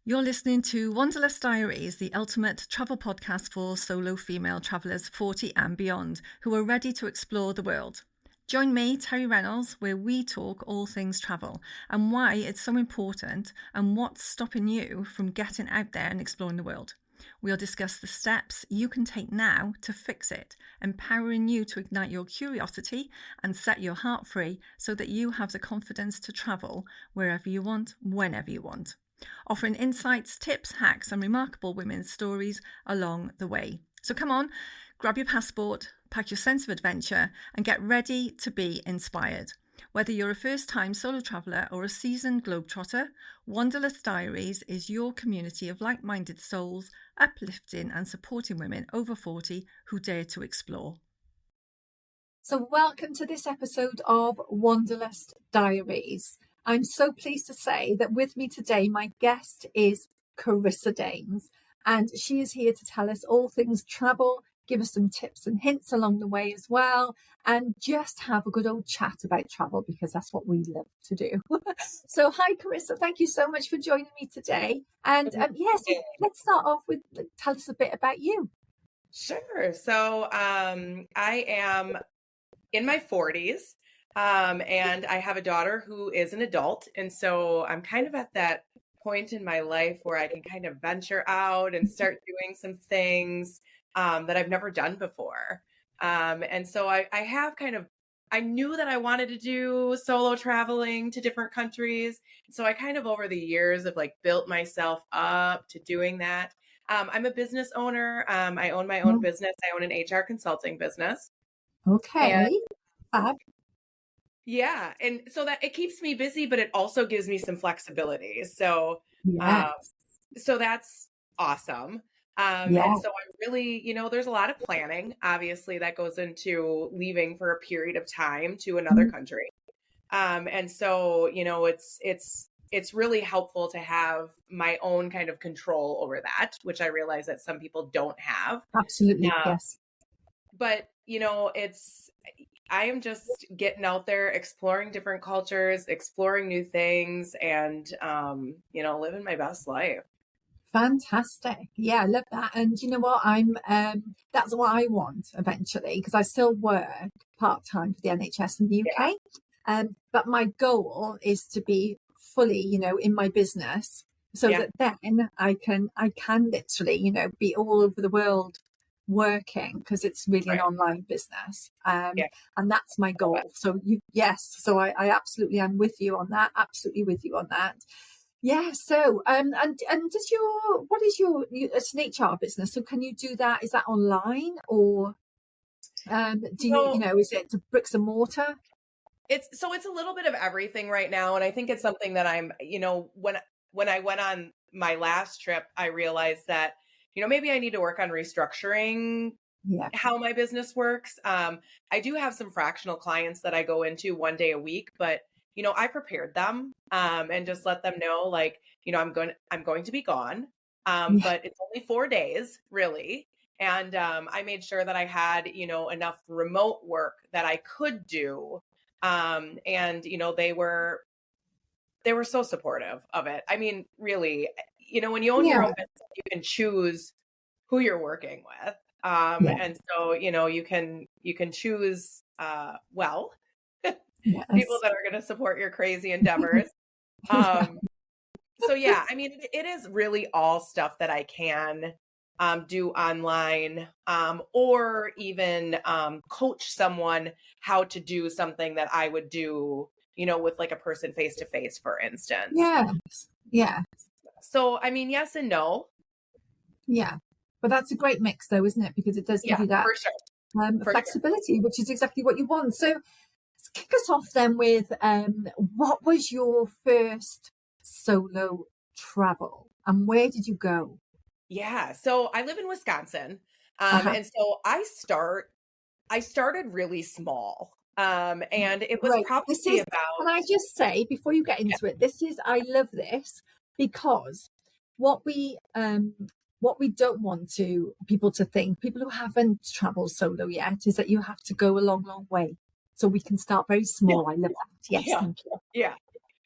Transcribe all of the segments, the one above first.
You're listening to Wanderlust Diaries, the ultimate travel podcast for solo female travellers 40 and beyond who are ready to explore the world. Join me, Terri Reynolds, where we talk all things travel and why it's so important and what's stopping you from getting out there and exploring the world. We'll discuss the steps you can take now to fix it, empowering you to ignite your curiosity and set your heart free so that you have the confidence to travel wherever you want, whenever you want. Offering insights, tips, hacks, and remarkable women's stories along the way. So come on, grab your passport, pack your sense of adventure, and get ready to be inspired. Whether you're a first-time solo traveller or a seasoned globetrotter, Wanderlust Diaries is your community of like-minded souls, uplifting and supporting women over 40 who dare to explore. So welcome to this episode of Wanderlust Diaries. I'm so pleased to say that with me today, my guest is Corissa Daines, and she is here to tell us all things travel, give us some tips and hints along the way as well, and just have a good old chat about travel because that's what we love to do. So hi, Corissa. Thank you so much for joining me today. And yes, let's start off with tell us a bit about you. Sure. So I am in my 40s. And I have a daughter who is an adult. And so I'm kind of at that point in my life where I can kind of venture out and start doing some things that I've never done before. And so I knew that I wanted to do solo traveling to different countries. So I kind of over the years have built myself up to doing that. I'm a business owner. I own my own business. I own an HR consulting business. Okay. Yeah. And so that it keeps me busy, but it also gives me some flexibility. So, so that's awesome. And so I really, there's a lot of planning, obviously, that goes into leaving for a period of time to another country. And so, it's really helpful to have my own kind of control over that, which I realize that some people don't have. Absolutely. Yes. But, I am just getting out there, exploring different cultures, exploring new things, and, living my best life. Fantastic. Yeah, I love that. And you know what? That's what I want eventually, because I still work part-time for the NHS in the UK. Yeah. But my goal is to be fully, in my business so that then I can literally, be all over the world working, because it's really an online business, and that's my goal. So so I absolutely am with you on that. Absolutely with you on that. Yeah. So and does what is your it's an HR business? So can you do that? Is that online, or do you is it bricks and mortar? It's a little bit of everything right now, and I think it's something that I'm when I went on my last trip, I realized that maybe I need to work on restructuring how my business works. I do have some fractional clients that I go into one day a week, but, I prepared them and just let them know, I'm going to be gone, but it's only 4 days, really. And I made sure that I had, enough remote work that I could do. And, they were so supportive of it. I mean, really, when you own your own business, you can choose who you're working with. And so, you can choose, people that are going to support your crazy endeavors. So yeah, I mean, it is really all stuff that I can do online, or even coach someone how to do something that I would do, with a person face to face, for instance. Yeah. So, I mean, yes and no. Yeah. But that's a great mix though, isn't it? Because it does give you that flexibility, which is exactly what you want. So let's kick us off then with what was your first solo travel and where did you go? Yeah. So I live in Wisconsin. And so I started really small. And it was probably can I just say before you get into it, I love this because what we don't want people to think, people who haven't traveled solo yet, is that you have to go a long, long way. So we can start very small. I love that. Yes. Thank you. Yeah,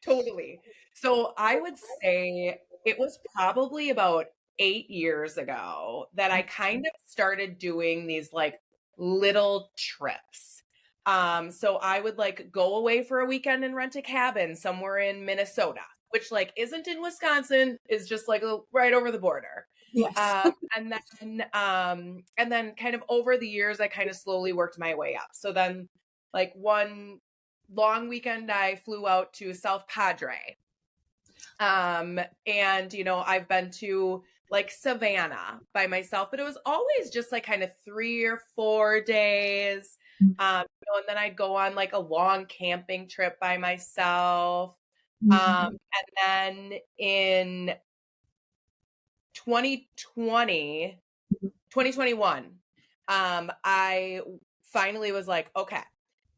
totally. So I would say it was probably about 8 years ago that I kind of started doing these like little trips. So I would like go away for a weekend and rent a cabin somewhere in Minnesota, which like isn't in Wisconsin, is just like right over the border. Yes. And then kind of over the years, I kind of slowly worked my way up. So then like one long weekend, I flew out to South Padre. And you know, I've been to like Savannah by myself, but it was always just like kind of 3 or 4 days. You know, and then I'd go on like a long camping trip by myself. And then in 2021, I finally was like, okay,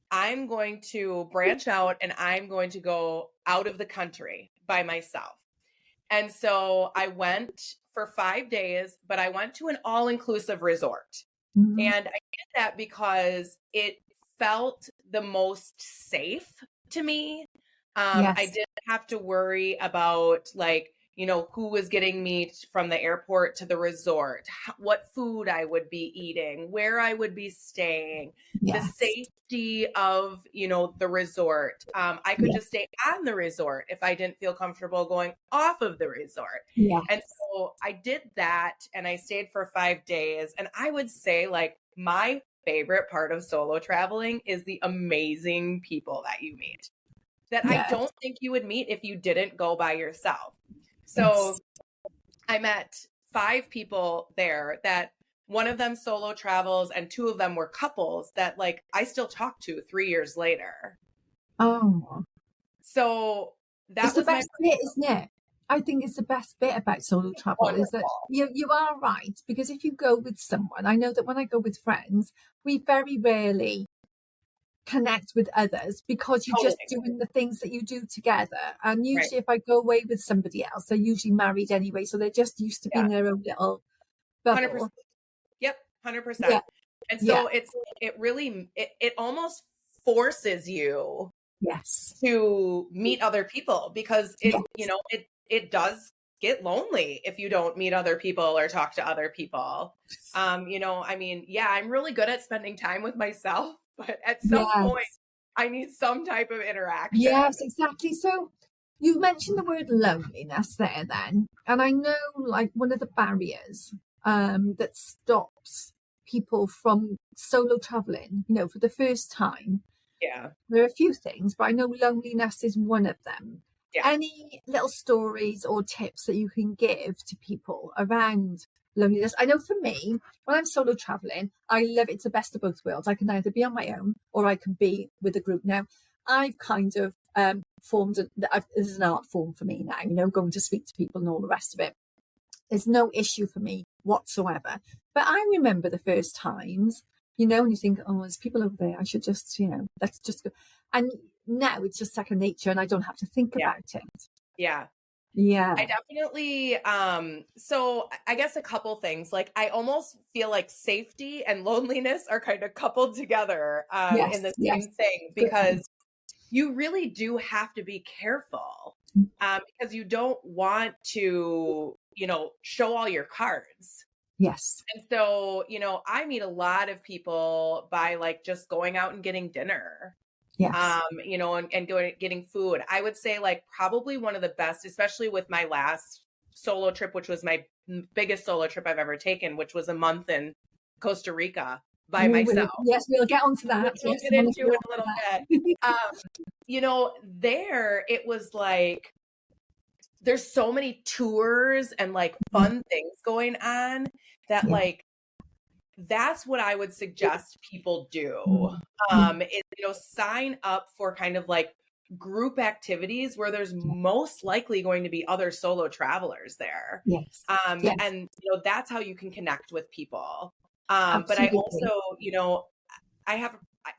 I'm going to branch out and I'm going to go out of the country by myself. And so I went for 5 days, but I went to an all-inclusive resort. And I did that because it felt the most safe to me. I didn't have to worry about like, you know, who was getting me from the airport to the resort, what food I would be eating, where I would be staying, the safety of, you know, the resort. I could just stay on the resort if I didn't feel comfortable going off of the resort. And so I did that and I stayed for 5 days. And I would say like my favorite part of solo traveling is the amazing people that you meet that I don't think you would meet if you didn't go by yourself. So I met 5 people there that one of them solo travels and 2 of them were couples that like I still talk to 3 years later. Oh, so that it's was the best bit, isn't it? I think it's the best bit about solo travel is that you are right, because if you go with someone, I know that when I go with friends, we very rarely connect with others because you're just doing the things that you do together. And usually if I go away with somebody else, they're usually married anyway, so they're just used to being their own little bubble. 100%. Yep, 100%. And so it really almost forces you to meet other people because it you know it does get lonely if you don't meet other people or talk to other people. You know, I mean, I'm really good at spending time with myself, but at some point I need some type of interaction. Yes, exactly. So you mentioned the word loneliness there then. And I know like one of the barriers that stops people from solo traveling, you know, for the first time. There are a few things, but I know loneliness is one of them. Any little stories or tips that you can give to people around loneliness? I know for me, when I'm solo traveling, I love it's the best of both worlds. I can either be on my own or I can be with a group. Now, I've kind of formed, this is an art form for me now, you know, going to speak to people and all the rest of it. There's no issue for me whatsoever. But I remember the first times, you know, and you think, oh, there's people over there. I should just, you know, let's just go. And now it's just second nature and I don't have to think about it. I definitely so I guess a couple things. Like I almost feel like safety and loneliness are kind of coupled together in the same thing, because you really do have to be careful because you don't want to, you know, show all your cards. And so, you know, I meet a lot of people by like just going out and getting dinner. You know, and getting food. I would say like probably one of the best, especially with my last solo trip, which was my biggest solo trip I've ever taken, which was a month in Costa Rica by myself. We'll get onto that. We'll get into it a little bit. You know, there it was like, there's so many tours and like fun things going on that like, that's what I would suggest people do. Is, you know, sign up for kind of like group activities where there's most likely going to be other solo travelers there. And, you know, that's how you can connect with people. But I also, you know, I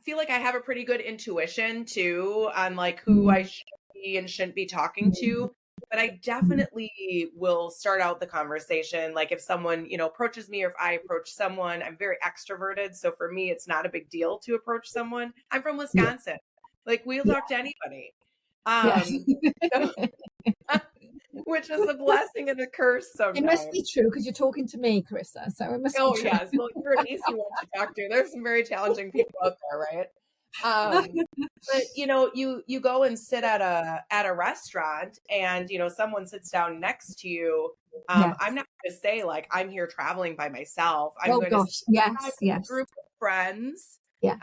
feel like I have a pretty good intuition too on like who I should be and shouldn't be talking to. But I definitely will start out the conversation. Like if someone, you know, approaches me or if I approach someone, I'm very extroverted. So for me, it's not a big deal to approach someone. I'm from Wisconsin. Like we'll talk to anybody. which is a blessing and a curse sometimes. It must be true because you're talking to me, Carissa. So it must be true. Yes. Well, you're an easy one to talk to. There's some very challenging people out there, right? But you go and sit at a restaurant, and someone sits down next to you. Yes. I'm not going to say like I'm here traveling by myself. I'm Oh going gosh, to yes. a group of friends. Yes.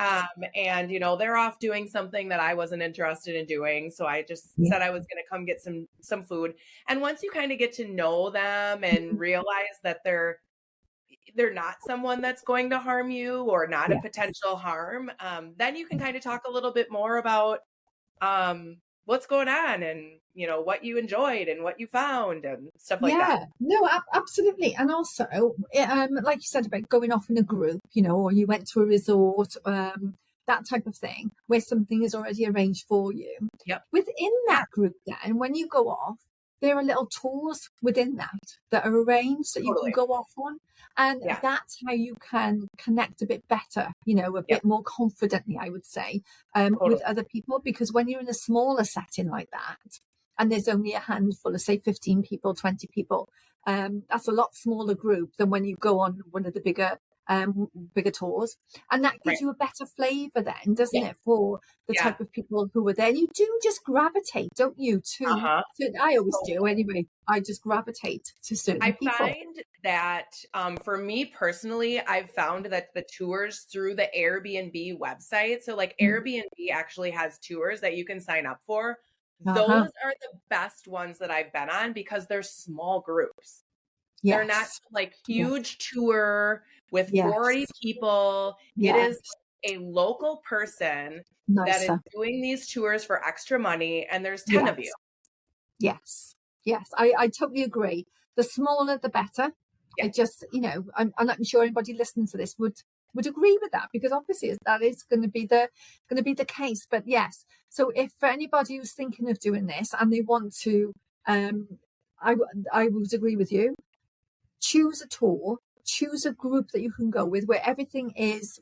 And they're off doing something that I wasn't interested in doing. So I just said I was going to come get some food. And once you kind of get to know them and realize that they're not someone that's going to harm you or not a potential harm, then you can kind of talk a little bit more about what's going on and what you enjoyed and what you found and stuff like that. No, absolutely. And also like you said about going off in a group, or you went to a resort, that type of thing where something is already arranged for you. Within that group, then when you go off, there are little tours within that are arranged that you can go off on. And that's how you can connect a bit better, a bit more confidently, I would say, with other people. Because when you're in a smaller setting like that, and there's only a handful of, say, 15 people, 20 people, that's a lot smaller group than when you go on one of the bigger tours. And that gives you a better flavour then, doesn't it, for the type of people who are there. You do just gravitate, don't you, to I always do anyway. I just gravitate to certain people. I find that for me personally, I've found that the tours through the Airbnb website, so like Airbnb actually has tours that you can sign up for. Those are the best ones that I've been on because they're small groups. They're not like huge tour with 40 people. It is a local person that is doing these tours for extra money, and there's 10 of you. Yes, I totally agree. The smaller, the better. I just, I'm not sure anybody listening to this would agree with that, because obviously that is going to be the case. But yes, so if for anybody who's thinking of doing this and they want to, I would agree with you. Choose a tour, choose a group that you can go with where everything is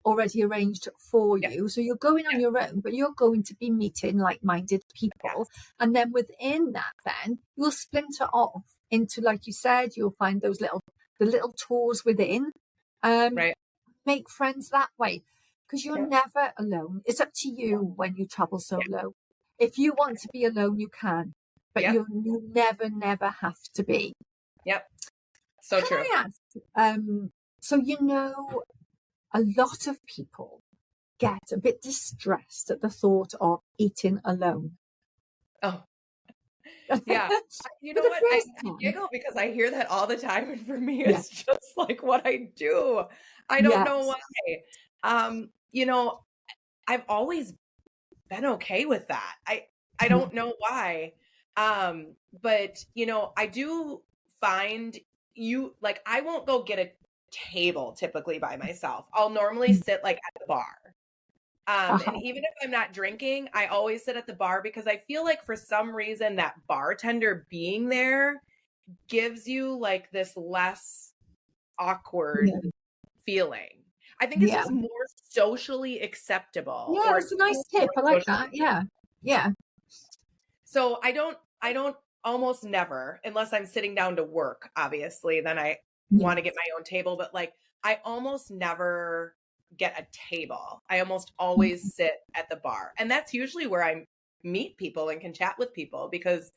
already arranged for you. So you're going on your own, but you're going to be meeting like-minded people. And then within that, then you'll splinter off into, like you said, you'll find those little tours within. Make friends that way, because you're never alone. It's up to you when you travel solo. If you want to be alone, you can, but you never have to be. So true. I ask, so a lot of people get a bit distressed at the thought of eating alone. Oh, yeah. You know what? I giggle because I hear that all the time, and for me, it's just like what I do. I don't know why. I've always been okay with that. I don't know why. But I do find I won't go get a table typically by myself. I'll normally sit like at the bar. And even if I'm not drinking, I always sit at the bar because I feel like for some reason that bartender being there gives you like this less awkward feeling. I think it's just more socially acceptable. Yeah, it's a nice tip. I like that. Yeah. So I don't almost never, unless I'm sitting down to work, obviously, then I want to get my own table. But like, I almost never get a table. I almost always sit at the bar. And that's usually where I meet people and can chat with people because,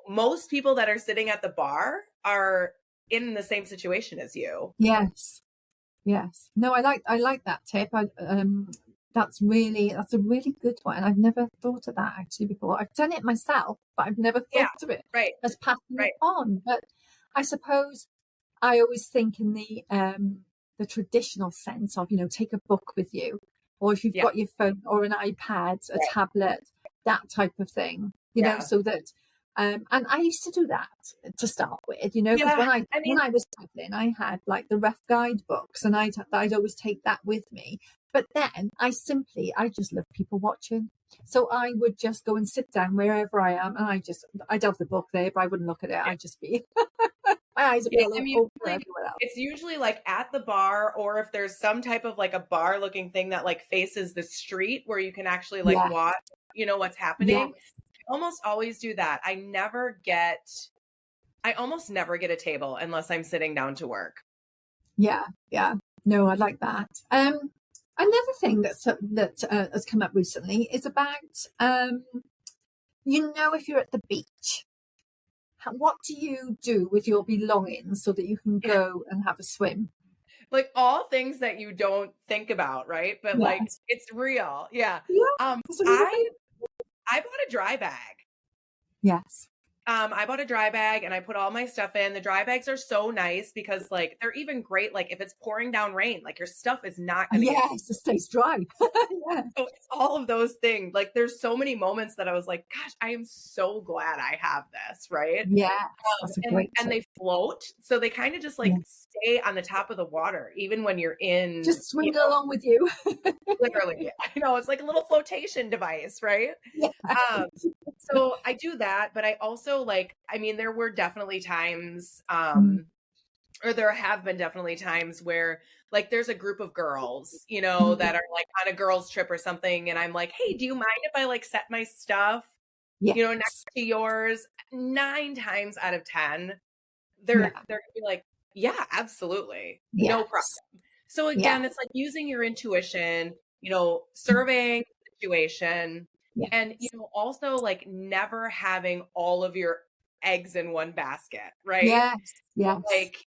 most people that are sitting at the bar are in the same situation as you. Yes. No, I like that tip. That's a really good one. And I've never thought of that actually before. I've done it myself, but I've never thought of it as passing it on. But I suppose I always think in the traditional sense of, take a book with you, or if you've got your phone or an iPad, a tablet, that type of thing, so that, and I used to do that to start with, because when I was traveling, I had like the rough guide books, and I'd always take that with me. But then I just love people watching. So I would just go and sit down wherever I am, and I'd have the book there, but I wouldn't look at it. I'd just be, my eyes would be all over everywhere else. It's usually like at the bar, or if there's some type of like a bar looking thing that like faces the street where you can actually like watch, what's happening. almost always do that. I almost never get a table unless I'm sitting down to work. Yeah. No, I like that. Another thing that has come up recently is about, if you're at the beach, what do you do with your belongings so that you can go and have a swim? Like all things that you don't think about, right? But like Yes. it's real. Yeah. Yeah. I bought a dry bag. Yes. I bought a dry bag and I put all my stuff in. The dry bags are so nice because like they're even great. Like if it's pouring down rain, like your stuff is not going to Yes, it stays dry. Yeah. So it's all of those things. Like there's so many moments that I was like, gosh, I am so glad I have this, right? Yes, that's a great and they float. So they kind of just like stay on the top of the water, even when you're in. Just swindle along with you. Literally. I know, it's like a little flotation device, right? Yeah. So I do that, but I also there were definitely times, or there have been definitely times where like there's a group of girls, that are like on a girls trip or something. And I'm like, hey, do you mind if I like set my stuff, next to yours? 9 times out of 10, they're gonna be like, yeah, absolutely. No problem. So again, it's like using your intuition, surveying the situation, and, also like never having all of your eggs in one basket, right? Yes. Like,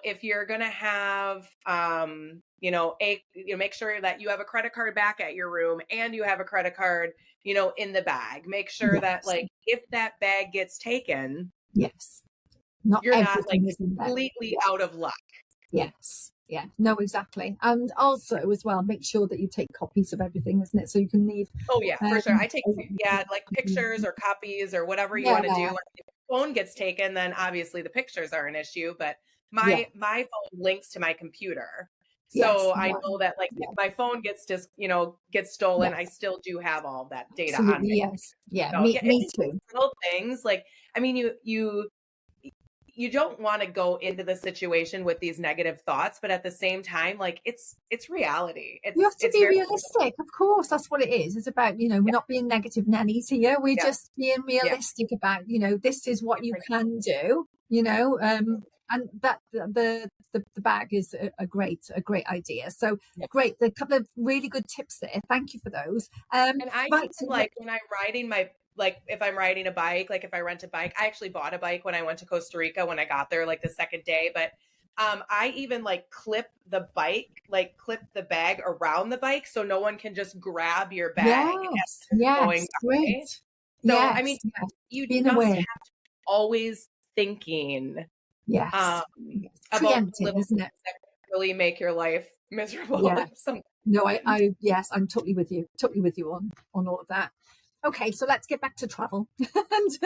if you're going to have, make sure that you have a credit card back at your room and you have a credit card, in the bag. Make sure that like, if that bag gets taken, you're not like completely out of luck. Yes. Yeah. No, exactly. And also as well, make sure that you take copies of everything, isn't it? So you can leave. Oh yeah, for sure. I take like pictures or copies or whatever you want to do. If the phone gets taken, then obviously the pictures are an issue, but my phone links to my computer. So I know that like if my phone gets gets stolen, I still do have all that data on me. Yes. Yeah. So, me too. Little things like, I mean, you don't want to go into the situation with these negative thoughts, but at the same time, like it's reality. You have to be realistic. Of course, that's what it is. It's about, we're not being negative nannies here. We're just being realistic about, this is what you can do, and that the bag is a great idea. So great. A couple of really good tips there. Thank you for those. And I like when I'm riding if I'm riding a bike, like if I rent a bike, I actually bought a bike when I went to Costa Rica when I got there, like the second day. But I even like clip the bag around the bike so no one can just grab your bag. Yes, great. So, I mean, you just have to be always thinking about little isn't it? that really make your life miserable. No, I'm totally with you on all of that. Okay, so let's get back to travel and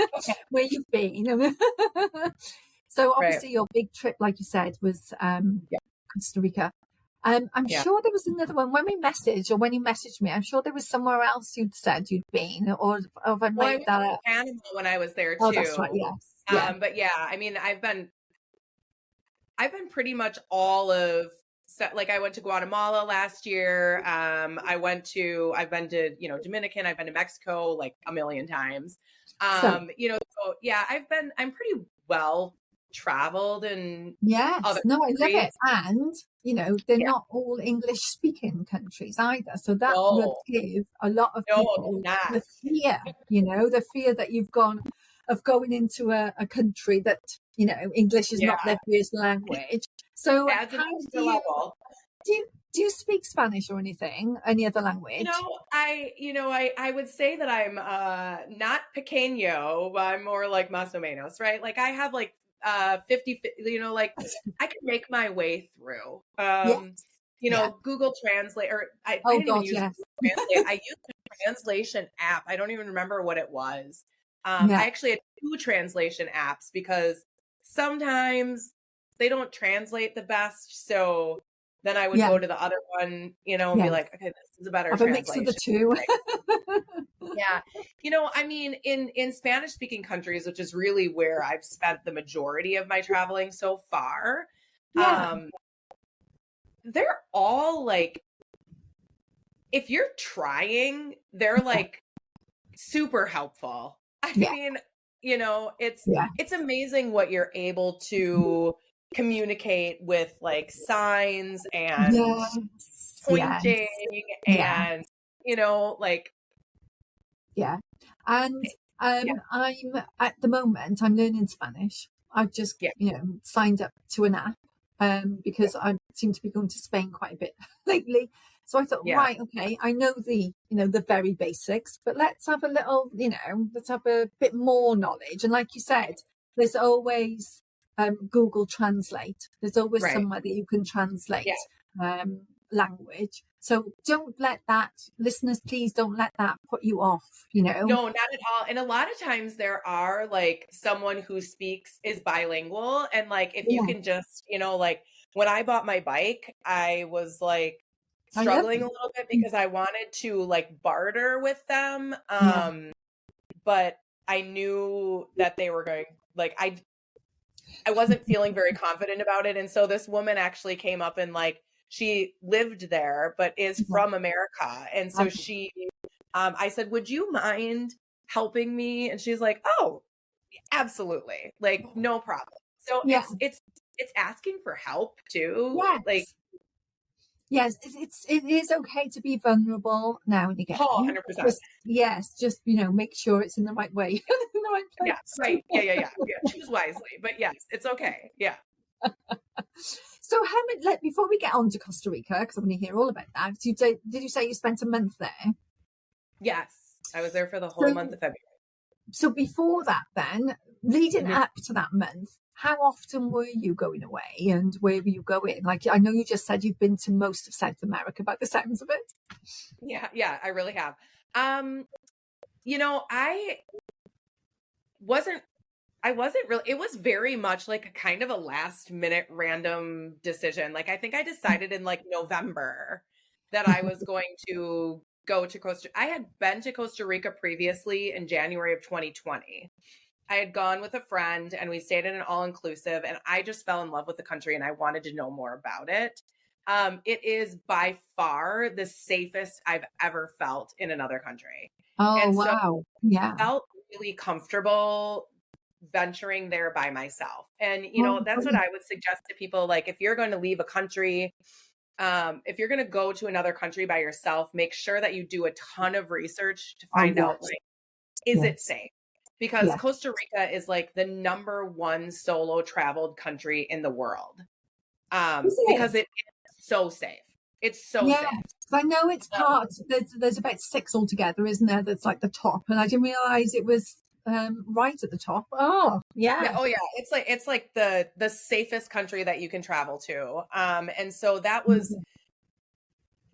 where you've been. So obviously your big trip, like you said, was Costa Rica. I'm sure there was another one when you messaged me. I'm sure there was somewhere else you'd said you'd been, or have I made that up? Panama when I was there too. Oh, that's right. Yes. But yeah, I mean, I've been pretty much all of. So, like I went to Guatemala last year. I've been to, Dominican, I've been to Mexico like a million times. I'm pretty well traveled and I love it. And, they're not all English speaking countries either. So that would give a lot of people the fear, the fear that you've gone of going into a country that, English is not their first language. So do you speak Spanish or anything, any other language? I would say that I'm not pequeño, but I'm more like más o menos, right? Like I have like 50, like I can make my way through. Google Translate, or I didn't even use Google Translate. I used a translation app. I don't even remember what it was. I actually had 2 translation apps because sometimes they don't translate the best. So then I would go to the other one, and be like, okay, this is a better translation. A mix of the 2. I mean, in Spanish speaking countries, which is really where I've spent the majority of my traveling so far, they're all like, if you're trying, they're like super helpful. I Yeah. mean, Yeah. it's amazing what you're able to communicate with like signs and Yes. Yes. pointing Yeah. and, like, Yeah. And yeah, I'm at the moment I'm learning Spanish. I've just, yeah, signed up to an app because I seem to be going to Spain quite a bit lately. So I thought, yeah, right, okay, I know the very basics, but let's have a little, let's have a bit more knowledge. And like you said, there's always Google Translate. There's always right. somewhere that you can Yeah. translate language. So don't let that, listeners, please don't let that put you off, No, not at all. And a lot of times there are like someone who is bilingual. And like, if you Yeah, can just, like when I bought my bike, I was like I love struggling a it. little bit because I wanted to like barter with them. Yeah, But I knew that they were going, like, I wasn't feeling very confident about it. And so this woman actually came up and like, she lived there, but is yeah. from America. And so I said, would you mind helping me? And she's like, oh, absolutely. Like, no problem. So Yeah, it's asking for help too. Like, yes. Yes, it is okay to be vulnerable now and again. oh, 100%. Just make sure it's in the right way, in the right Yeah, place. right. Yeah. Choose wisely. But yes, it's okay. Yeah. So how many? Before we get on to Costa Rica, because I want to hear all about that. Did you say you spent a month there? Yes. I was there for the whole month So of February. so before that, then leading Mhm. up to that month, how often were you going away, and where were you going? Like I know you just said you've been to most of South America, by the sounds of it. Yeah, I really have. Um, I wasn't really, it was very much like a kind of a last minute random decision. Like I think I decided in like November that I was going to go to I had been to Costa Rica previously in January of 2020. I had gone with a friend and we stayed in an all inclusive and I just fell in love with the country and I wanted to know more about it. It is by far the safest I've ever felt in another country. Oh And so wow, yeah. I felt really comfortable venturing there by myself. And, Oh, that's what brilliant. I would suggest to people. Like, if you're going to leave a country, if you're going to go to another country by yourself, make sure that you do a ton of research to Oh find out, yes, like, is it yes, safe? Because yes, Costa Rica is like the number one solo traveled country in the world. is Because it? it is so safe. It's so Yeah, safe. 'cause I know it's part. There's about six altogether, isn't there? That's like the top, and I didn't realize it was right at the top. Oh, Yeah, yeah. oh yeah. It's like the safest country that you can travel to. And so Mhm.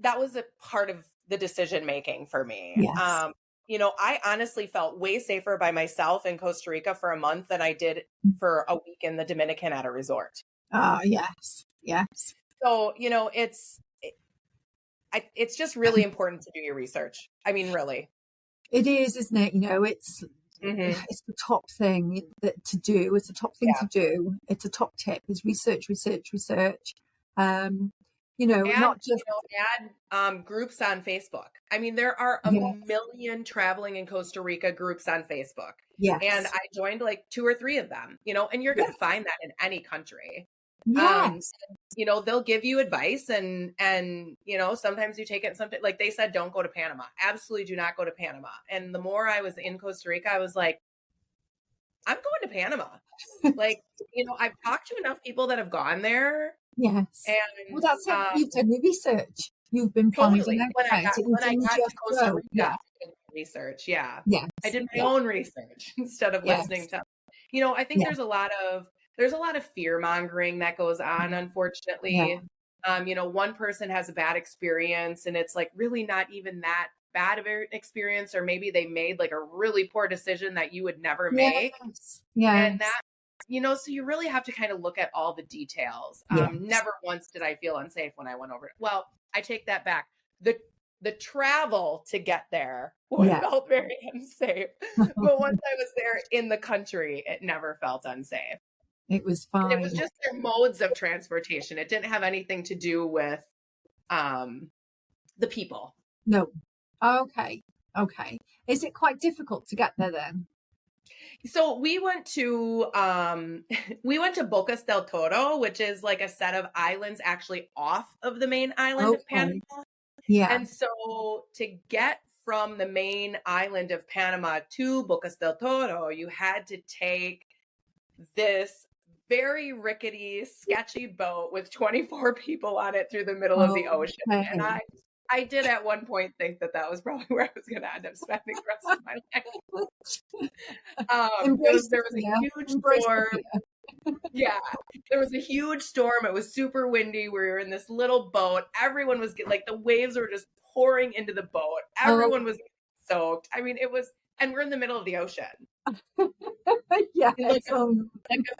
that was a part of the decision making for me. Yes. I honestly felt way safer by myself in Costa Rica for a month than I did for a week in the Dominican at a resort. Ah, yes, yes. So, it's just really important to do your research. I mean, really. It is, isn't it? Hmm. It's the top thing that to do. It's a top thing to Yeah. do. It's a top tip. Is research, research, research. Um, And, not just add groups on Facebook. I mean, there are a yeah, million traveling in Costa Rica groups on Facebook. And yes, I joined like two or three of them, and you're going yeah, to find that in any country. Um, yes, they'll give you advice and sometimes you take it, something like they said, don't go to Panama. Absolutely do not go to Panama. And the more I was in Costa Rica, I was like, I'm going to Panama. Like, I've talked to enough people that have gone there yes. Well, and that's it. You've done your research. You've been finding totally. out about it. You When I didn't got to just Costa go. Rica, Yeah, I did research. Yeah. yes, I did my yeah, own research instead of listening yes, to, I think yeah, there's a lot of fear mongering that goes on, yeah, unfortunately. One person has a bad experience and it's like really not even that bad of an experience, or maybe they made like a really poor decision that you would never make. yes, And yes, that, so you really have to kind of look at all the details. yes. Never once did I feel unsafe when I went over. Well, I take that back. The travel to get there Yeah. felt very unsafe. But once I was there in the country, it never felt unsafe. It was And it was fine. just their modes of transportation. It didn't have anything to do with the people. No. Okay. Okay. Is it quite difficult to get there then? So we went to Bocas del Toro, which is like a set of islands actually off of the main island of Panama. Okay. Yeah. And so to get from the main island of Panama to Bocas del Toro, you had to take this very rickety, sketchy boat with 24 people on it through the middle of the ocean. Okay. And I did at one point think that was probably where I was going to end up spending the rest of my life. There was a huge storm. Yeah, there was a huge storm. It was super windy. We were in this little boat. Everyone was like, the waves were just pouring into the boat. Everyone was soaked. I mean, and we're in the middle of the ocean. Yeah, like a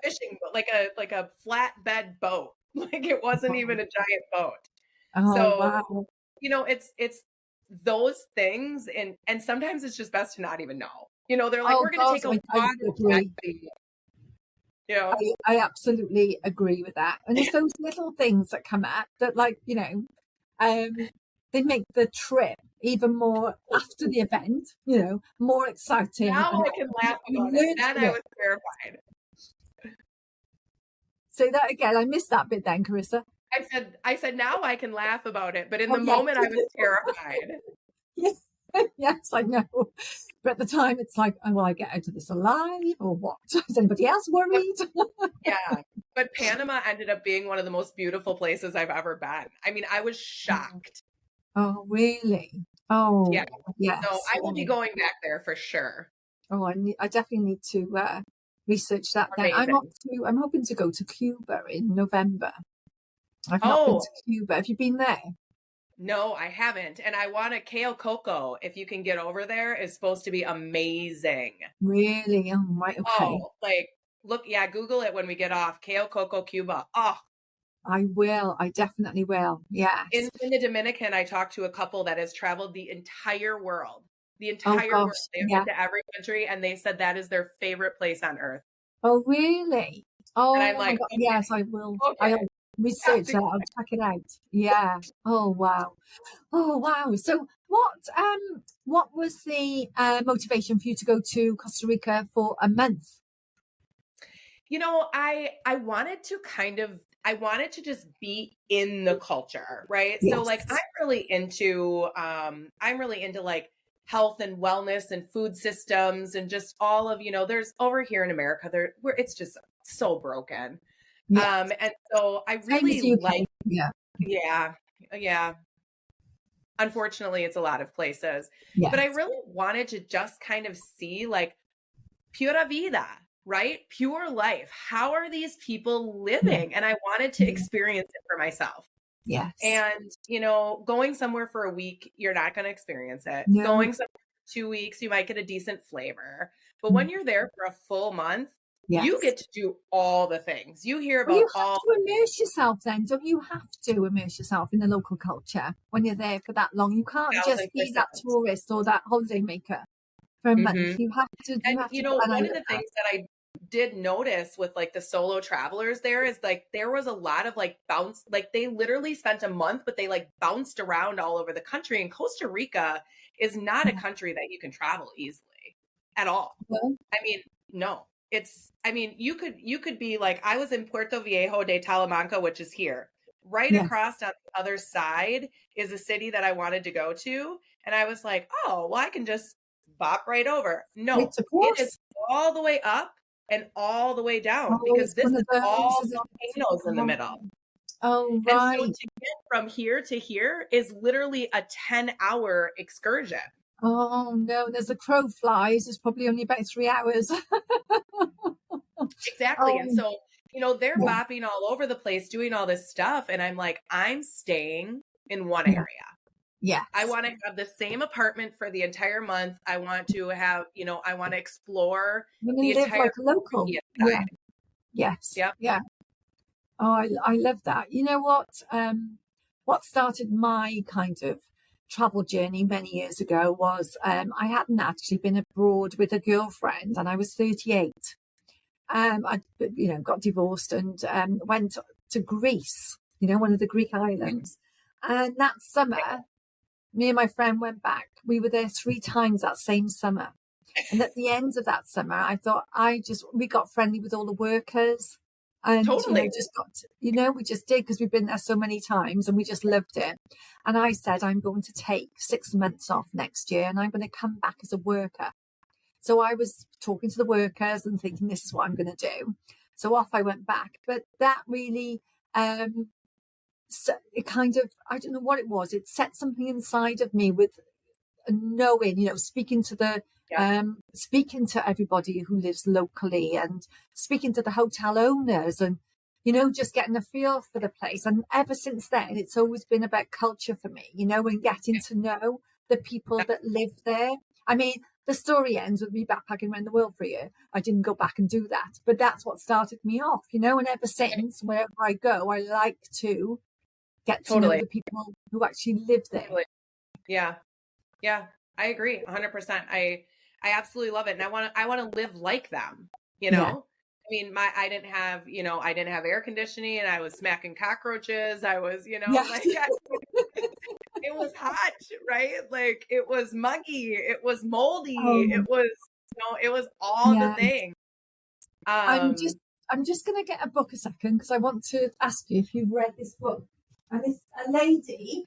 fishing boat, like a flatbed boat. Like it wasn't even a giant boat. Wow. It's those things, and sometimes it's just best to not even know. They're like, we're going to take a water taxi. I absolutely agree with that. And it's those little things that come up that, like, they make the trip even more after the event, more exciting. Now I can laugh about it. Then I was terrified. Say that again. I missed that bit then, Corissa. I said now I can laugh about it, but in the moment I was terrified. Yes, I know. But at the time it's like, oh, will I get out of this alive or what? Is anybody else worried? Yeah. But Panama ended up being one of the most beautiful places I've ever been. I mean, I was shocked. Oh, really? Oh, yeah. Yes. So I will be going back there for sure. Oh, I definitely need to research that. Then I'm hoping to go to Cuba in November. I've not been to Cuba. Have you been there? No, I haven't. And I want a Cayo Coco, if you can get over there, is supposed to be amazing. Really? Oh, right. Okay. Oh, Google it when we get off. Cayo Coco, Cuba. Oh, I will. I definitely will. Yeah. In the Dominican, I talked to a couple that has traveled the entire world. The entire world. They've been to every country, and they said that is their favorite place on earth. Oh, really? Oh, and I'm like, okay. Yes, I will. Okay. I'll research that. I'll check it out. Yeah. Oh, wow. Oh, wow. So what was the motivation for you to go to Costa Rica for a month? I wanted to just be in the culture, right? Yes. So like I'm really into like health and wellness and food systems and just all of, there's over here in America where it's just so broken. Yes. And so I really like, yeah. Unfortunately, it's a lot of places, but I really wanted to just kind of see like pura vida, right? Pure life. How are these people living? And I wanted to experience it for myself. Yes. And, going somewhere for a week, you're not going to experience it. No. Going somewhere for 2 weeks, you might get a decent flavor. But when you're there for a full month, you get to do all the things. You hear about you have to immerse yourself then. Don't you have to immerse yourself in the local culture when you're there for that long? You can't just be that tourist or that holiday maker for a month. You have to. One of the things that I did notice with like the solo travelers there is like there was a lot of like bounce, like they literally spent a month, but they like bounced around all over the country. And Costa Rica is not a country that you can travel easily at all. I mean, no. You could be like, I was in Puerto Viejo de Talamanca, which is here. Right across on the other side is a city that I wanted to go to. And I was like, oh, well, I can just bop right over. No, it is all the way up and all the way down because this is all volcanoes in the middle. Oh, right. And so to get from here to here is literally a 10-hour excursion. Oh, no. As the crow flies, it's probably only about 3 hours. Exactly. And so, they're bopping all over the place doing all this stuff. And I'm like, I'm staying in one area. Yeah. I want to have the same apartment for the entire month. I want to have, I want to explore the entire like local. Yeah. Yes. Yep. Yeah. Oh, I love that. You know what started my kind of travel journey many years ago was I hadn't actually been abroad with a girlfriend and I was 38. I got divorced and went to Greece, one of the Greek islands. And that summer, me and my friend went back. We were there 3 times that same summer. And at the end of that summer, I thought we got friendly with all the workers. And, Totally. we just did, because we've been there so many times and we just loved it. And I said, I'm going to take 6 months off next year and I'm going to come back as a worker. So I was talking to the workers and thinking, this is what I'm going to do. So off I went back. But that really, so it kind of, I don't know what it was. It set something inside of me with knowing, speaking to speaking to everybody who lives locally and speaking to the hotel owners and, just getting a feel for the place. And ever since then, it's always been about culture for me, and getting to know the people that live there. I mean, the story ends with me backpacking around the world for a year. I didn't go back and do that, but that's what started me off, and ever since, wherever I go, I like to get to know the people who actually live there. Totally. Yeah. I agree 100%. I absolutely love it. And I want to live like them, Yeah. I mean, I didn't have air conditioning and I was smacking cockroaches. I was, it was hot, right? Like it was muggy, it was moldy, it was, it was all the things. I'm just going to get a book a second, because I want to ask you if you've read this book. And it's a lady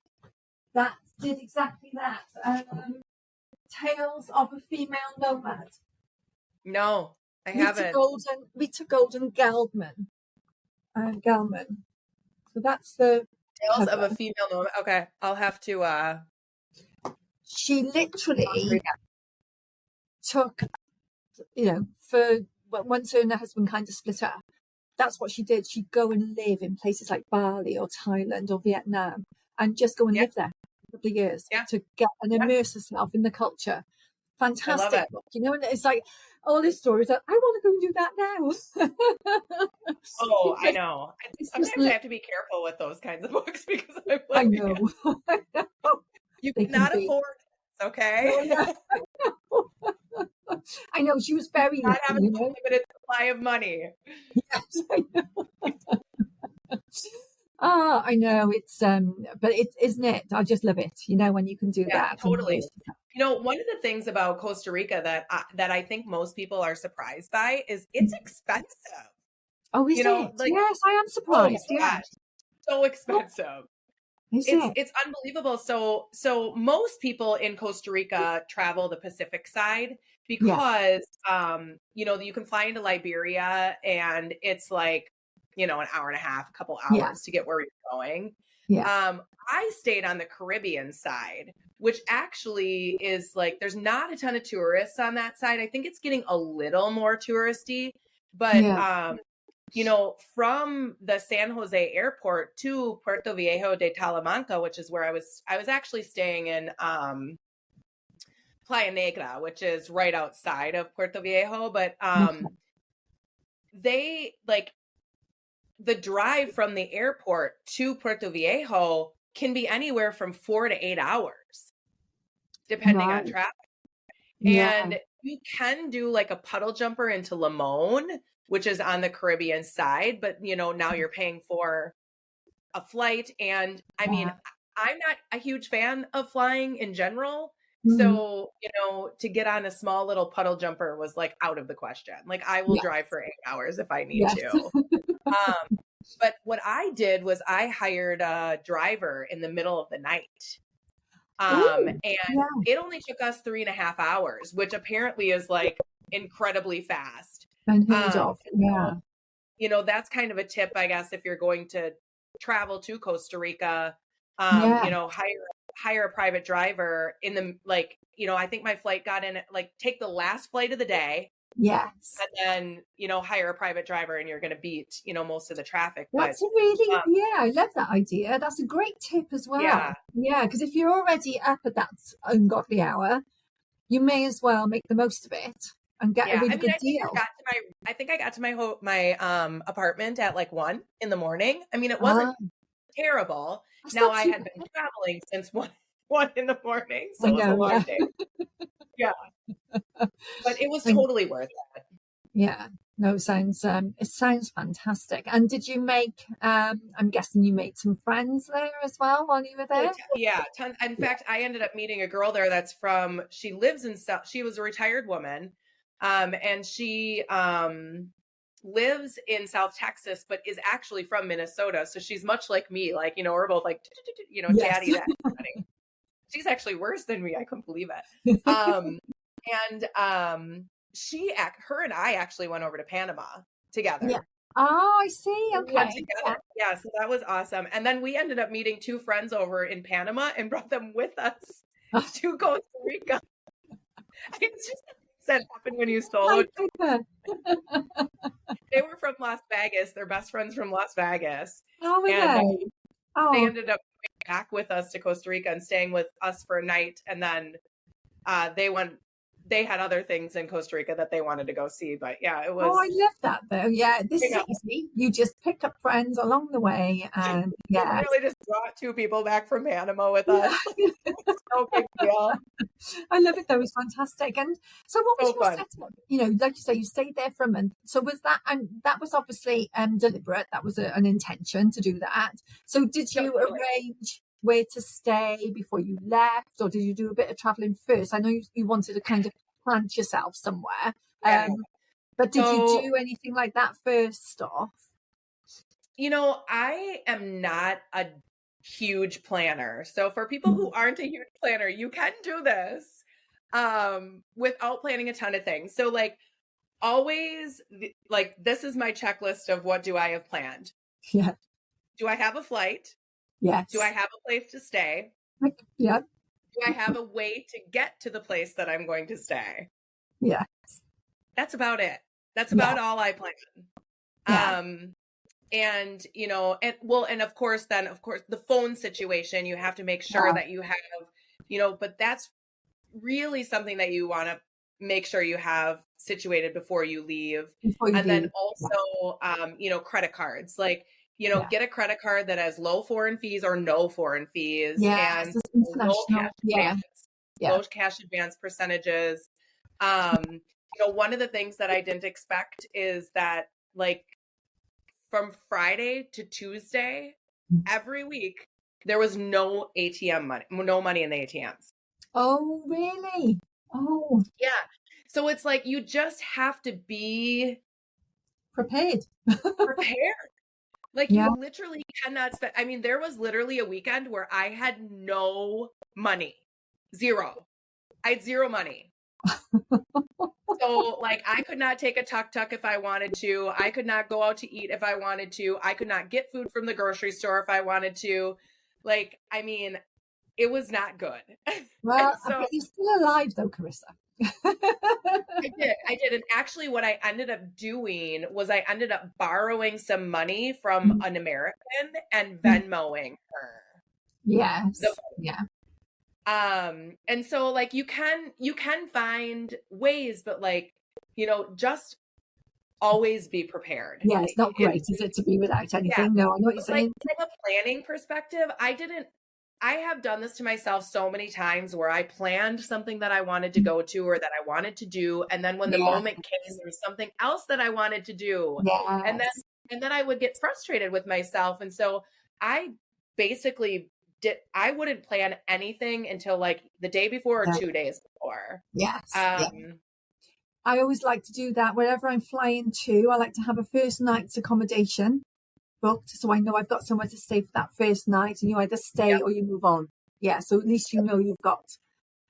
that did exactly that. Tales of a Female Nomad. No, I haven't. Rita Golden Gelman. So that's the Tales of a Female Nomad. Okay, I'll have to. She literally took, for once her and her husband kind of split up. That's what she did. She'd go and live in places like Bali or Thailand or Vietnam and just go and live there for a couple of years to get and immerse herself in the culture. Fantastic book, and it's like all these stories that I want to go and do that now. Oh, I know. Sometimes I have to be careful with those kinds of books because I'm like, I know. You cannot afford it, okay? Oh, yeah. I know, she was very not having a limited supply of money. Yes, I know. I know, it's but it isn't it. I just love it, when you can do that. Totally. One of the things about Costa Rica that I think most people are surprised by is it's expensive. Oh, is it? Yes, I am surprised. Oh, gosh, so expensive. It's unbelievable. So most people in Costa Rica travel the Pacific side because you can fly into Liberia and it's like an hour and a half, a couple hours to get where you're going. I stayed on the Caribbean side, which actually is like there's not a ton of tourists on that side. I think it's getting a little more touristy, but from the San Jose airport to Puerto Viejo de Talamanca, which is where I was actually staying in Playa Negra, which is right outside of Puerto Viejo. But they the drive from the airport to Puerto Viejo can be anywhere from 4 to 8 hours, depending on traffic. And you can do like a puddle jumper into Limon, which is on the Caribbean side, but now you're paying for a flight. And I mean, I'm not a huge fan of flying in general. So, to get on a small little puddle jumper was like out of the question. Like I will drive for 8 hours if I need to. But what I did was I hired a driver in the middle of the night. It only took us 3.5 hours, which apparently is like incredibly fast. That's kind of a tip, I guess, if you're going to travel to Costa Rica, hire a private driver in the, I think my flight got in, take the last flight of the day. Yes. And then, hire a private driver and you're going to beat, most of the traffic. That's I love that idea. That's a great tip as well. Yeah. Because if you're already up at that ungodly hour, you may as well make the most of it and get a really good deal. I think I got to my apartment at 1 in the morning. I mean, it wasn't terrible. Now I had been traveling since 1 in the morning. So it was a long day. But it was totally worth it. Yeah. No, it sounds fantastic. And did you make? I'm guessing you made some friends there as well while you were there. Yeah, in fact, I ended up meeting a girl there she lives in she was a retired woman, and she lives in South Texas, but is actually from Minnesota. So she's much like me, like, we're both like, chatty that. She's actually worse than me. I couldn't believe it. And her and I actually went over to Panama together. Yeah. Oh, I see. Okay. Yeah, so that was awesome. And then we ended up meeting two friends over in Panama and brought them with us to Costa Rica. It's just that happened when you solo. They were from Las Vegas. They're best friends from Las Vegas. Oh, and they ended up coming back with us to Costa Rica and staying with us for a night. And then they had other things in Costa Rica that they wanted to go see, but yeah, it was. Oh, I love that though. Yeah, this is easy. You just pick up friends along the way, and yeah, really just brought two people back from Panama with us. No big deal. I love it though. It's fantastic. And so, what was your setup? Like you say, you stayed there for a month. So was that, and that was obviously deliberate. That was an intention to do that. So did you arrange where to stay before you left, or did you do a bit of traveling first? I know you wanted to kind of plant yourself somewhere, but did you do anything like that first off? I am not a huge planner, so for people who aren't a huge planner, you can do this without planning a ton of things. So like always, like this is my checklist of what do I have planned. Yeah. Do I have a flight? Yes. Do I have a place to stay? Yeah. Do I have a way to get to the place that I'm going to stay? Yes. That's about it. That's about all I plan. Yeah. And, and of course, the phone situation, you have to make sure that you have, but that's really something that you want to make sure you have situated before you leave. Then also, credit cards, like, get a credit card that has low foreign fees or no foreign fees and low cash advance percentages. One of the things that I didn't expect is that like from Friday to Tuesday, every week, there was no ATM money, no money in the ATMs. Oh, really? Oh. Yeah. So it's like, you just have to be prepared. Like you literally cannot spend. I mean, there was literally a weekend where I had no money, zero. I had zero money. So like I could not take a tuk-tuk if I wanted to. I could not go out to eat if I wanted to. I could not get food from the grocery store if I wanted to. Like, I mean, it was not good. Well, so, you're still alive though, Corissa. I did. And actually what I ended up doing was I ended up borrowing some money from an American and Venmoing her. Yes. Yeah. And so like you can find ways, but like, just always be prepared. Yeah, it's not great, is it, to be without anything? Yeah. No, I know what you're saying. Like, from a planning perspective, I have done this to myself so many times where I planned something that I wanted to go to or that I wanted to do. And then when the moment came, there was something else that I wanted to do. Yes. And then I would get frustrated with myself. And so I basically I wouldn't plan anything until like the day before or 2 days before. Yes. I always like to do that wherever I'm flying to. I like to have a first night's accommodation booked, so I know I've got somewhere to stay for that first night, and you either stay or you move on. Yeah, so at least you know you've got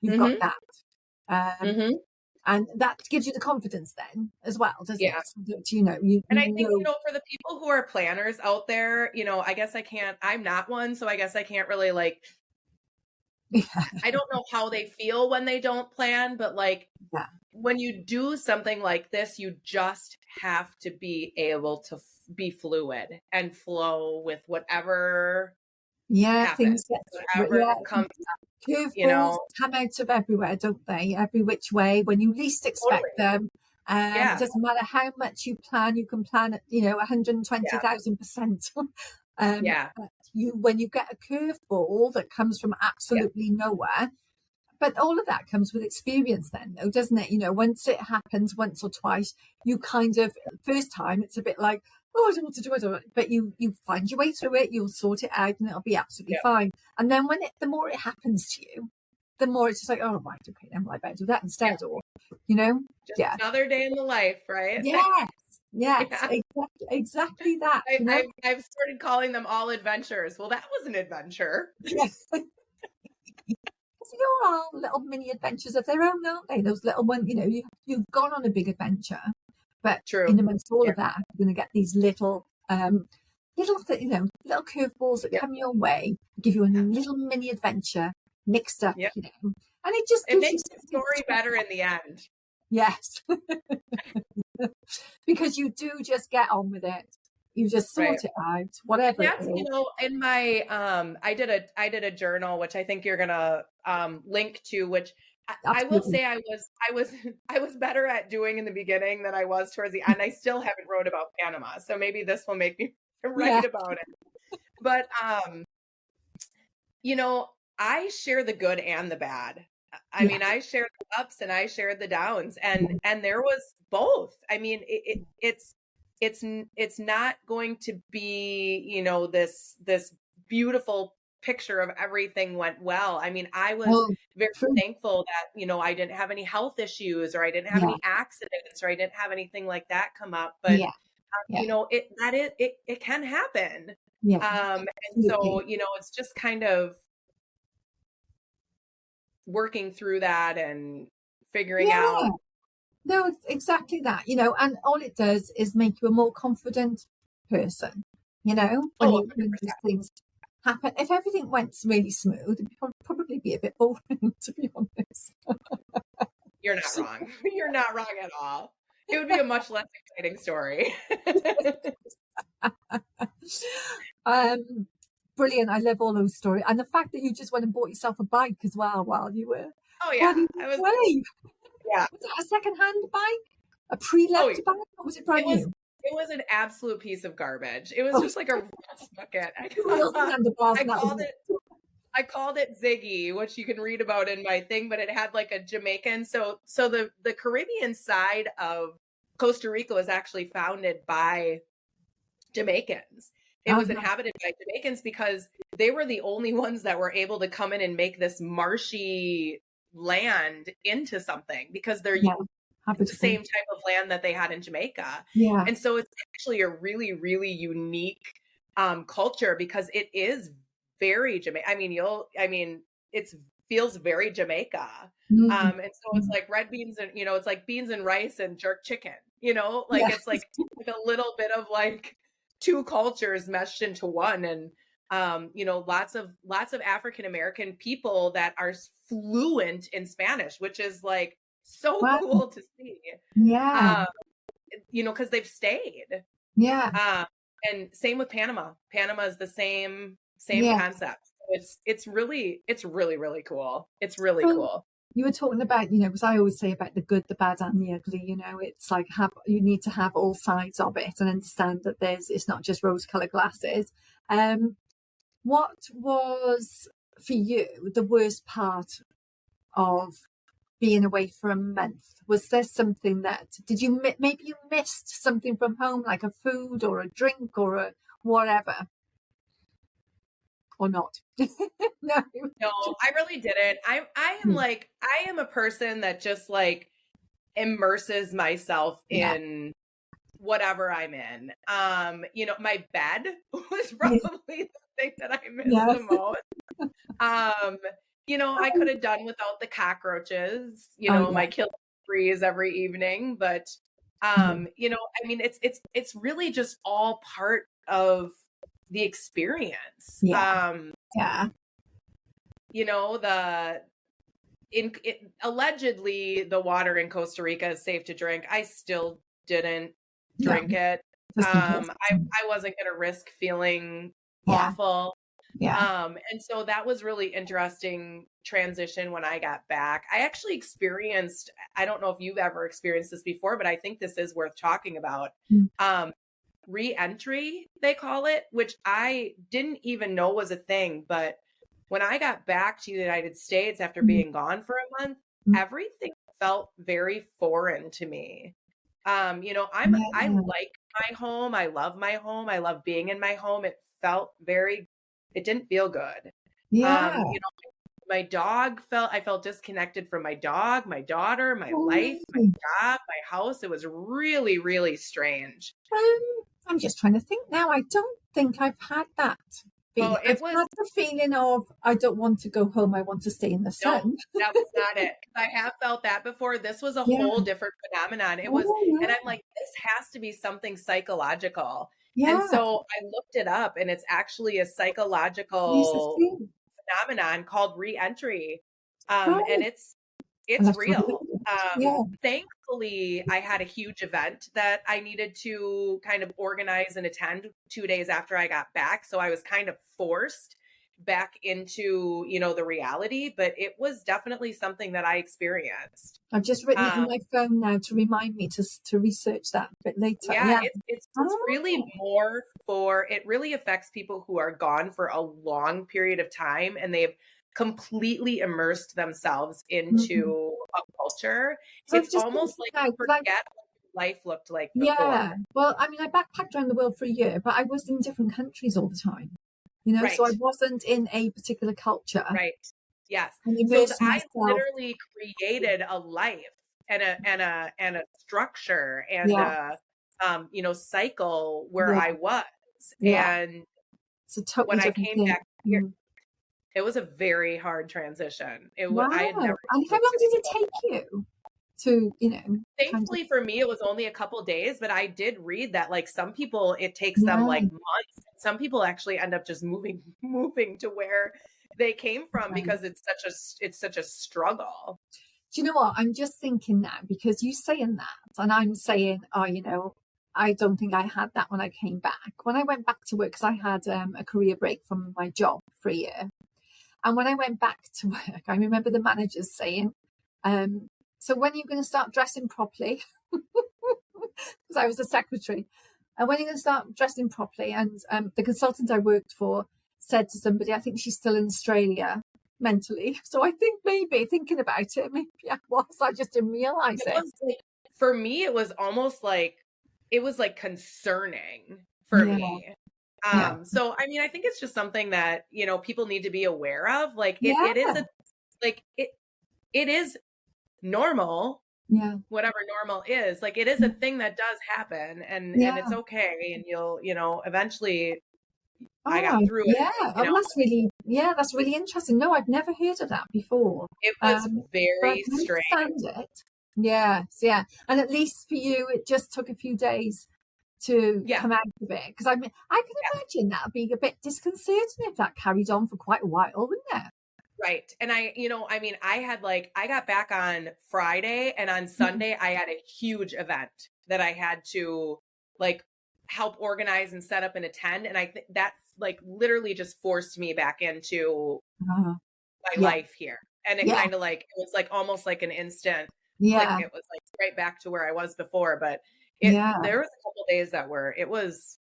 that, and that gives you the confidence then as well, doesn't it? And I think for the people who are planners out there, I guess I'm not one, so I guess I can't really like. I don't know how they feel when they don't plan, but like when you do something like this, you just have to be able to be fluid and flow with whatever happens, whatever comes up. Curveballs come out of everywhere, don't they? Every which way, when you least expect them. It doesn't matter how much you plan, you can plan at 120,000%. When you get a curveball that comes from absolutely nowhere, But all of that comes with experience then, though, doesn't it? You know, once it happens once or twice, you kind of, first time, it's a bit like, oh, I don't know what to do, I don't know. But you find your way through it, you'll sort it out, and it'll be absolutely fine. And then the more it happens to you, the more it's just like, oh, right, okay, then I better do that instead, or, you know? Just another day in the life, right? Yes, exactly that. I've started calling them all adventures. Well, that was an adventure. Yes. They're all little mini adventures of their own, aren't they? Those little ones, you know, you've gone on a big adventure, but in amongst all of that, you're going to get these little curveballs that come your way, give you a little mini adventure mixed up, you know, and it makes the story better in the end. Yes, because you do just get on with it. You just sort it out, whatever. That's, you know, in my I did a journal, which I think you're gonna link to, which I will say I was better at doing in the beginning than I was towards the end. I still haven't wrote about Panama, so maybe this will make me write about it. But you know, I share the good and the bad. I mean, I shared the ups and I shared the downs, and there was both. I mean, it's not going to be, you know, this beautiful picture of everything went well. I mean, I was very thankful that, you know, I didn't have any health issues, or I didn't have any accidents, or I didn't have anything like that come up. But you know, it can happen. And so, you know, it's just kind of working through that and figuring out. No, it's exactly that, you know, and all it does is make you a more confident person, you know, when these things happen. If everything went really smooth, it'd probably be a bit boring, to be honest. You're not wrong. You're not wrong at all. It would be a much less exciting story. Brilliant. I love all those stories. And the fact that you just went and bought yourself a bike as well while you were. Oh, yeah. Yeah. Was it a second-hand bike? A pre-loved bike? Or was it brand new? It was an absolute piece of garbage. It was just like a rust bucket. I called it Ziggy, which you can read about in my thing, but it had like a Jamaican. So the Caribbean side of Costa Rica was actually founded by Jamaicans. It was inhabited by Jamaicans because they were the only ones that were able to come in and make this marshy land into something, because they're the same type of land that they had in Jamaica. And so it's actually a really, really unique culture, because it is very Jamaica. It feels very Jamaica. And so it's like red beans and, you know, it's like beans and rice and jerk chicken, you know, like it's like a little bit of like two cultures meshed into one. And you know, lots of African American people that are fluent in Spanish, which is like so cool to see. You know, because they've stayed. And same with Panama. Panama is the same concept. It's really cool. It's really cool. You were talking about, you know, because I always say about the good, the bad, and the ugly. You know, it's like you need to have all sides of it and understand that it's not just rose-colored glasses. What was for you the worst part of being away for a month? Was there something maybe you missed something from home, like a food or a drink or a whatever? Or not? No, I really didn't. I am a person that just like immerses myself in whatever I'm in. You know, my bed was probably the thing that I missed the most. You know, I could have done without the cockroaches, you know, my kill freeze every evening, but you know, I mean, it's really just all part of the experience. You know, allegedly the water in Costa Rica is safe to drink. I still didn't drink it. I wasn't going to risk feeling awful. And so that was really interesting transition when I got back. I actually experienced, I don't know if you've ever experienced this before, but I think this is worth talking about. Re-entry, they call it, which I didn't even know was a thing, but when I got back to the United States after being gone for a month, everything felt very foreign to me. I like my home. I love my home. I love being in my home. It didn't feel good. Yeah. My dog I felt disconnected from my dog, my daughter, my Oh, life, my really? job, my house. It was really, really strange. I'm just trying to think now. I don't think I've had that feeling. Oh, I've had the feeling of, I don't want to go home. I want to stay in the sun. No, that was not it. I have felt that before. This was a whole different phenomenon. And I'm like, this has to be something psychological. Yeah. And so I looked it up, and it's actually a psychological phenomenon called re-entry. And it's real. Thankfully, I had a huge event that I needed to kind of organize and attend 2 days after I got back. So I was kind of forced back into, the reality, but it was definitely something that I experienced. I've just written it in my phone now to remind me to research that a bit later. Yeah. It's really it really affects people who are gone for a long period of time, and they've completely immersed themselves into a culture. So it's almost like you forget what life looked like before. Yeah. Well, I mean, I backpacked around the world for a year, but I was in different countries all the time. Right. So I wasn't in a particular culture. Right. Yes. So I literally created a life and a structure and a cycle where I was. And when I came back here, it was a very hard transition. I had never. And how long did it take you to, Thankfully for me, it was only a couple days, but I did read that like some people, it takes them like months. Some people actually end up just moving to where they came from because it's such a struggle. Do you know what? I'm just thinking now, because you saying that, and I'm saying, I don't think I had that when I came back. When I went back to work, because I had a career break from my job for a year. And when I went back to work, I remember the managers saying, so when are you going to start dressing properly? Because I was a secretary. And when are you going to start dressing properly? And the consultant I worked for said to somebody, I think she's still in Australia mentally. So I think maybe thinking about it, maybe I was. I just didn't realize it. For me, it was almost like, it was like concerning for me. So, I mean, I think it's just something that, people need to be aware of. Like it is it is normal. Yeah. Whatever normal is, like it is a thing that does happen, and it's okay. And you'll, eventually I got through it. Yeah. That's really interesting. No, I've never heard of that before. It was very strange. Yes. Yeah. And at least for you, it just took a few days to come out of it. Because I mean, I can imagine that being a bit disconcerting if that carried on for quite a while, wouldn't it? Right. And I got back on Friday, and on Sunday I had a huge event that I had to like help organize and set up and attend. And I think that like literally just forced me back into my life here. And it kind of like, it was like almost like an instant, like it was like right back to where I was before. But there was a couple days that it was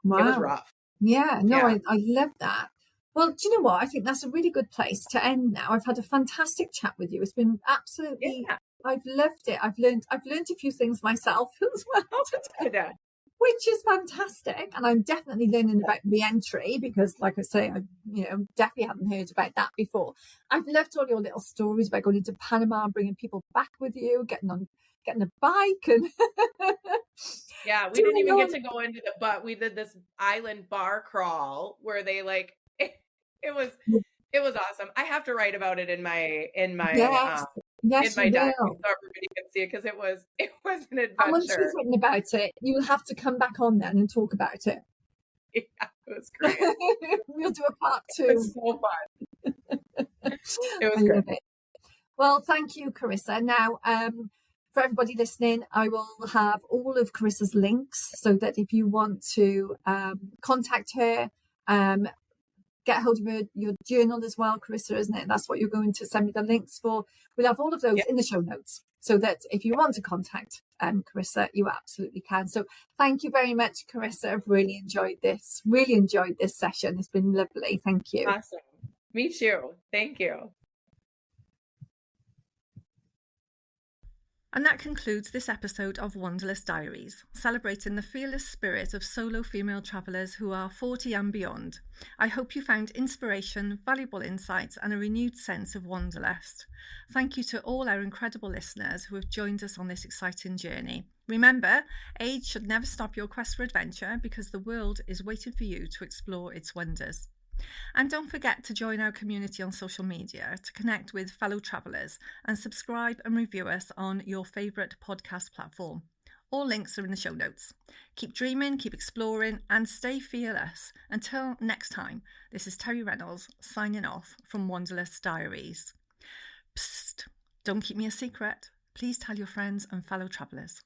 rough. Yeah. No, I love that. Well, do you know what? I think that's a really good place to end now. I've had a fantastic chat with you. It's been absolutely, I've loved it. I've learned a few things myself as well today, which is fantastic. And I'm definitely learning about re-entry because, like I say, I definitely haven't heard about that before. I've loved all your little stories about going into Panama, bringing people back with you, getting a bike and we didn't even get to go into but we did this island bar crawl where they like it was awesome. I have to write about it in my in my diary so everybody can see it, because it was an adventure. And once you've written about it, you'll have to come back on then and talk about it. Yeah, it was great. We'll do a part 2. It was so fun. It was great. Well, thank you, Corissa. Now, for everybody listening, I will have all of Carissa's links so that if you want to contact her, get hold of your journal as well, Corissa, isn't it? That's what you're going to send me the links for. We'll have all of those in the show notes so that if you want to contact Corissa, you absolutely can. So thank you very much, Corissa. I've really enjoyed this session. It's been lovely. Thank you. Awesome. Me too. Thank you. And that concludes this episode of Wanderlust Diaries, celebrating the fearless spirit of solo female travellers who are 40 and beyond. I hope you found inspiration, valuable insights, and a renewed sense of wanderlust. Thank you to all our incredible listeners who have joined us on this exciting journey. Remember, age should never stop your quest for adventure, because the world is waiting for you to explore its wonders. And don't forget to join our community on social media to connect with fellow travellers, and subscribe and review us on your favourite podcast platform. All links are in the show notes. Keep dreaming, keep exploring, and stay fearless. Until next time, this is Terri Reynolds signing off from Wanderlust Diaries. Psst, don't keep me a secret. Please tell your friends and fellow travellers.